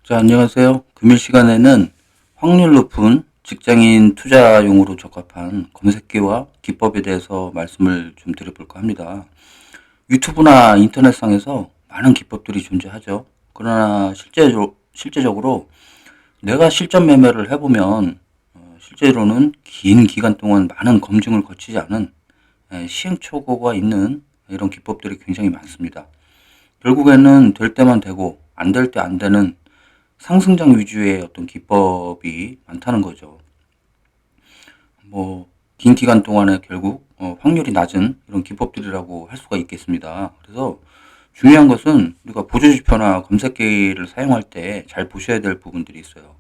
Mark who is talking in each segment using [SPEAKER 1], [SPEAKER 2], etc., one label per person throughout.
[SPEAKER 1] 자, 안녕하세요. 금일 시간에는 확률 높은 직장인 투자용으로 적합한 검색기와 기법에 대해서 말씀을 좀 드려볼까 합니다. 유튜브나 인터넷상에서 많은 기법들이 존재하죠. 그러나 실제적으로 내가 실전 매매를 해보면 실제로는 긴 기간 동안 많은 검증을 거치지 않은 시행착오가 있는 이런 기법들이 굉장히 많습니다. 결국에는 될 때만 되고 안 될 때 안 되는 상승장 위주의 어떤 기법이 많다는 거죠. 긴 기간 동안에 결국 확률이 낮은 이런 기법들이라고 할 수가 있겠습니다. 그래서 중요한 것은 우리가 보조지표나 검색기를 사용할 때 잘 보셔야 될 부분들이 있어요.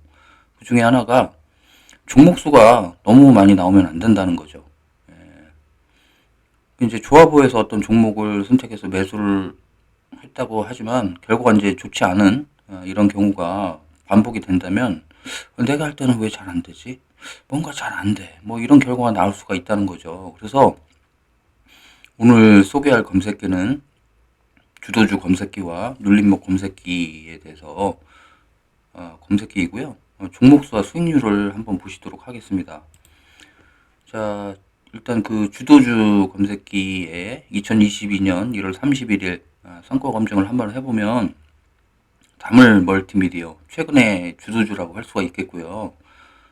[SPEAKER 1] 그 중에 하나가 종목 수가 너무 많이 나오면 안 된다는 거죠. 이제 조합부에서 어떤 종목을 선택해서 매수를 했다고 하지만 결과가 이제 좋지 않은 이런 경우가 반복이 된다면 내가 할 때는 왜 잘 안 되지? 뭔가 잘 안 돼. 뭐 이런 결과가 나올 수가 있다는 거죠. 그래서 오늘 소개할 검색기는 주도주 검색기와 눌림목 검색기에 대해서 검색기이고요. 종목수와 수익률을 한번 보시도록 하겠습니다. 자, 일단 그 주도주 검색기에 2022년 1월 31일 성과 검증을 한번 해보면 다물 멀티미디어 최근에 주도주라고 할 수가 있겠고요.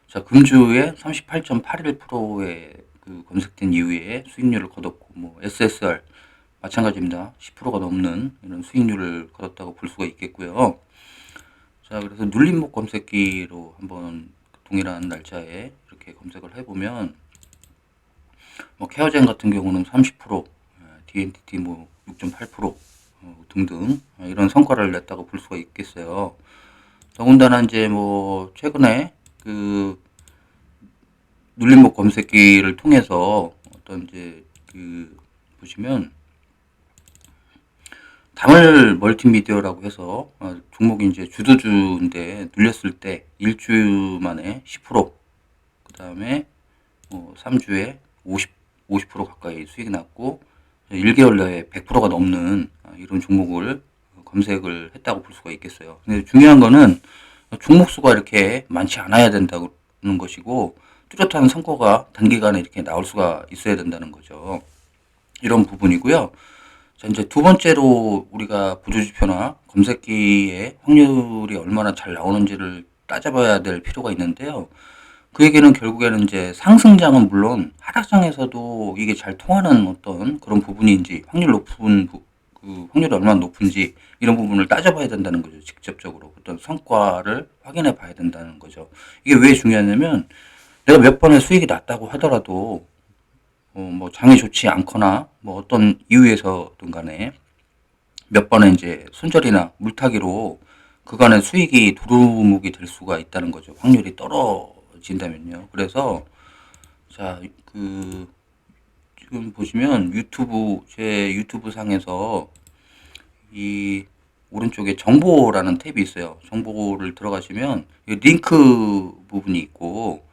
[SPEAKER 1] 자, 금주에 38.81%의 그 검색된 이후에 수익률을 거뒀고, 뭐, SSR, 마찬가지입니다. 10%가 넘는 이런 수익률을 거뒀다고 볼 수가 있겠고요. 자, 그래서 눌림목 검색기로 한번 동일한 날짜에 이렇게 검색을 해보면, 뭐, 케어젠 같은 경우는 30%, DNTT 뭐, 6.8%, 등등, 이런 성과를 냈다고 볼 수가 있겠어요. 더군다나 이제 뭐, 최근에 그 눌림목 검색기를 통해서 어떤 이제 그 보시면 다물 멀티미디어라고 해서 종목이 이제 주도주인데 눌렸을 때 일주 만에 10%, 그 다음에 3주에 50% 가까이 수익이 났고 1개월 내에 100%가 넘는 이런 종목을 검색을 했다고 볼 수가 있겠어요. 근데 중요한 거는 종목 수가 이렇게 많지 않아야 된다는 것이고 뚜렷한 성과가 단기간에 이렇게 나올 수가 있어야 된다는 거죠. 이런 부분이고요. 자, 이제 두 번째로 우리가 보조지표나 검색기에 확률이 얼마나 잘 나오는지를 따져봐야 될 필요가 있는데요. 그 얘기는 결국에는 이제 상승장은 물론 하락장에서도 이게 잘 통하는 어떤 그런 부분인지 그 확률이 얼마나 높은지 이런 부분을 따져봐야 된다는 거죠. 직접적으로 어떤 성과를 확인해 봐야 된다는 거죠. 이게 왜 중요하냐면 내가 몇 번의 수익이 났다고 하더라도 뭐 장이 좋지 않거나 뭐 어떤 이유에서든 간에 몇 번의 이제 손절이나 물타기로 그간의 수익이 도루묵이 될 수가 있다는 거죠. 확률이 떨어진다면요. 그래서 자, 지금 보시면 제 유튜브 상에서 이 오른쪽에 정보라는 탭이 있어요. 정보를 들어가시면 이 링크 부분이 있고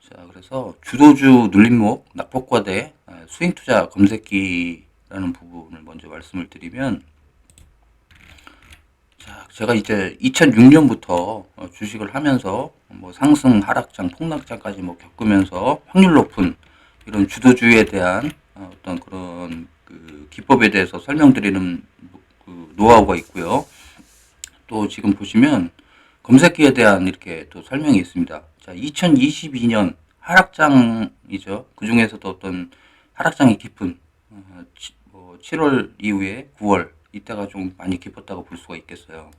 [SPEAKER 1] 자, 그래서 주도주 눌림목 낙폭과대 수익 투자 검색기라는 부분을 먼저 말씀을 드리면 자, 제가 이제 2006년부터 주식을 하면서 뭐 상승, 하락장, 폭락장까지 뭐 겪으면서 확률 높은 이런 주도주에 대한 어떤 그런 그 기법에 대해서 설명드리는 그 노하우가 있고요. 또 지금 보시면 검색기에 대한 이렇게 또 설명이 있습니다. 자, 2022년 하락장이죠. 그 중에서도 어떤 하락장이 깊은 7월 이후에 9월 이때가 좀 많이 깊었다고 볼 수가 있겠어요.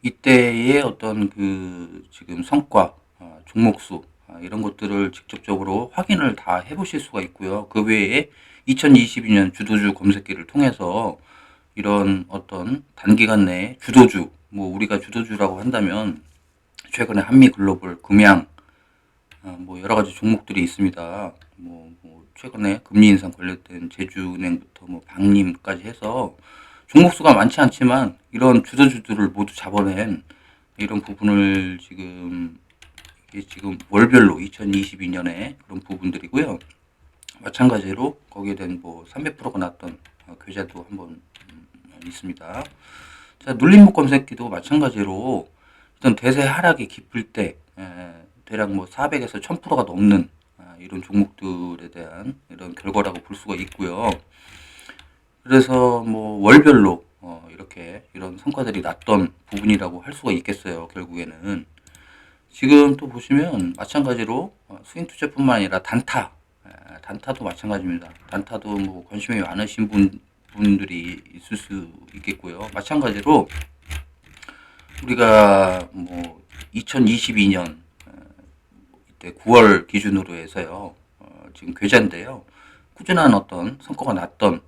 [SPEAKER 1] 이때의 어떤 그 지금 성과, 종목수 이런 것들을 직접적으로 확인을 다 해보실 수가 있고요. 그 외에 2022년 주도주 검색기를 통해서 이런 어떤 단기간 내에 주도주, 뭐 우리가 주도주라고 한다면 최근에 한미글로벌, 금양, 뭐 여러 가지 종목들이 있습니다. 뭐 최근에 금리 인상 관련된 제주은행부터 뭐 방림까지 해서 종목 수가 많지 않지만 이런 주도주들을 모두 잡아낸 이런 부분을 이게 지금 월별로 2022년에 그런 부분들이고요. 마찬가지로 거기에 대한 뭐 300%가 났던 계좌도 한번 있습니다. 자, 눌림목 검색기도 마찬가지로 어떤 대세 하락이 깊을 때 대략 뭐 400에서 1000%가 넘는 이런 종목들에 대한 이런 결과라고 볼 수가 있고요. 그래서 뭐 월별로 이렇게 이런 성과들이 났던 부분이라고 할 수가 있겠어요. 결국에는 지금 또 보시면 마찬가지로 스윙 투자뿐만 아니라 단타도 마찬가지입니다. 단타도 뭐 관심이 많으신 분들이 있을 수 있겠고요. 마찬가지로 우리가 뭐 2022년 이때 9월 기준으로 해서요. 지금 계좌인데요. 꾸준한 어떤 성과가 났던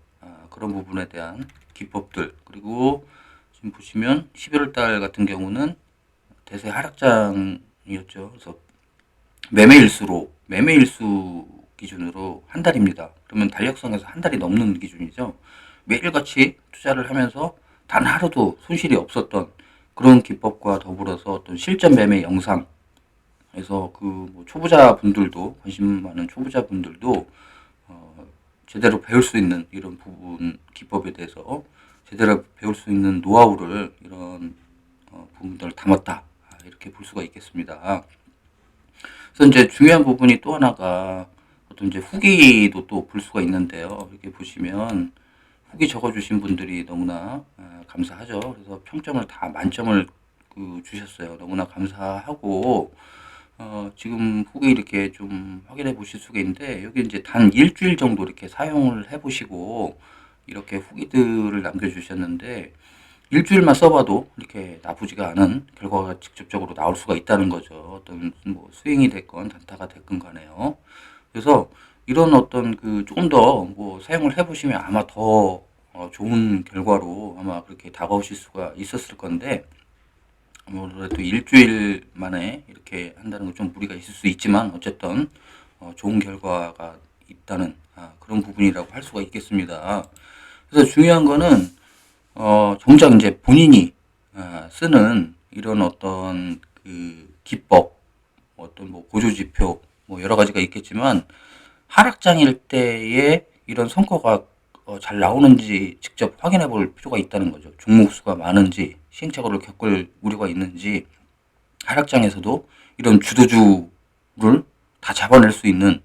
[SPEAKER 1] 그런 부분에 대한 기법들, 그리고 지금 보시면 11월 달 같은 경우는 대세 하락장이었죠. 그래서 매매일수 기준으로 한 달입니다. 그러면 달력상에서 한 달이 넘는 기준이죠. 매일같이 투자를 하면서 단 하루도 손실이 없었던 그런 기법과 더불어서 어떤 실전 매매 영상에서 그뭐 초보자분들도, 관심 많은 초보자분들도 제대로 배울 수 있는 이런 부분 기법에 대해서 제대로 배울 수 있는 노하우를 이런 부분들을 담았다, 이렇게 볼 수가 있겠습니다. 그래서 이제 중요한 부분이 또 하나가 어떤 이제 후기도 또 볼 수가 있는데요. 이렇게 보시면 후기 적어주신 분들이 너무나 감사하죠. 그래서 평점을 다 만점을 주셨어요. 너무나 감사하고 지금 후기 이렇게 좀 확인해 보실 수가 있는데, 여기 이제 단 일주일 정도 이렇게 사용을 해 보시고 이렇게 후기들을 남겨주셨는데, 일주일만 써봐도 이렇게 나쁘지가 않은 결과가 직접적으로 나올 수가 있다는 거죠. 어떤 뭐 스윙이 됐건 단타가 됐건 간에요. 그래서 이런 어떤 조금 더 뭐 사용을 해보시면 아마 더 좋은 결과로 아마 그렇게 다가오실 수가 있었을 건데, 아무래도 일주일 만에 이렇게 한다는 건 좀 무리가 있을 수 있지만 어쨌든 좋은 결과가 있다는 그런 부분이라고 할 수가 있겠습니다. 그래서 중요한 거는 정작 이제 본인이 쓰는 이런 어떤 기법, 어떤 뭐 고조지표, 뭐 여러 가지가 있겠지만 하락장일 때에 이런 성과가 잘 나오는지 직접 확인해 볼 필요가 있다는 거죠. 종목 수가 많은지, 시행착오를 겪을 우려가 있는지, 하락장에서도 이런 주도주를 다 잡아낼 수 있는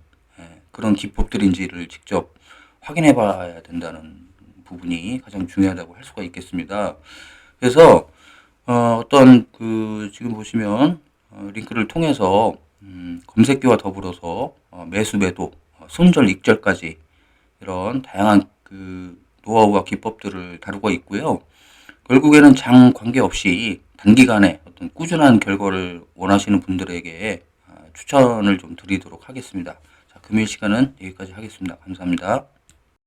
[SPEAKER 1] 그런 기법들인지를 직접 확인해 봐야 된다는 부분이 가장 중요하다고 할 수가 있겠습니다. 그래서 어떤 지금 보시면 링크를 통해서 검색기와 더불어서 매수 매도, 손절 익절까지 이런 다양한 노하우와 기법들을 다루고 있고요. 결국에는 장 관계없이 단기간에 어떤 꾸준한 결과를 원하시는 분들에게 추천을 좀 드리도록 하겠습니다. 자, 금요일 시간은 여기까지 하겠습니다. 감사합니다.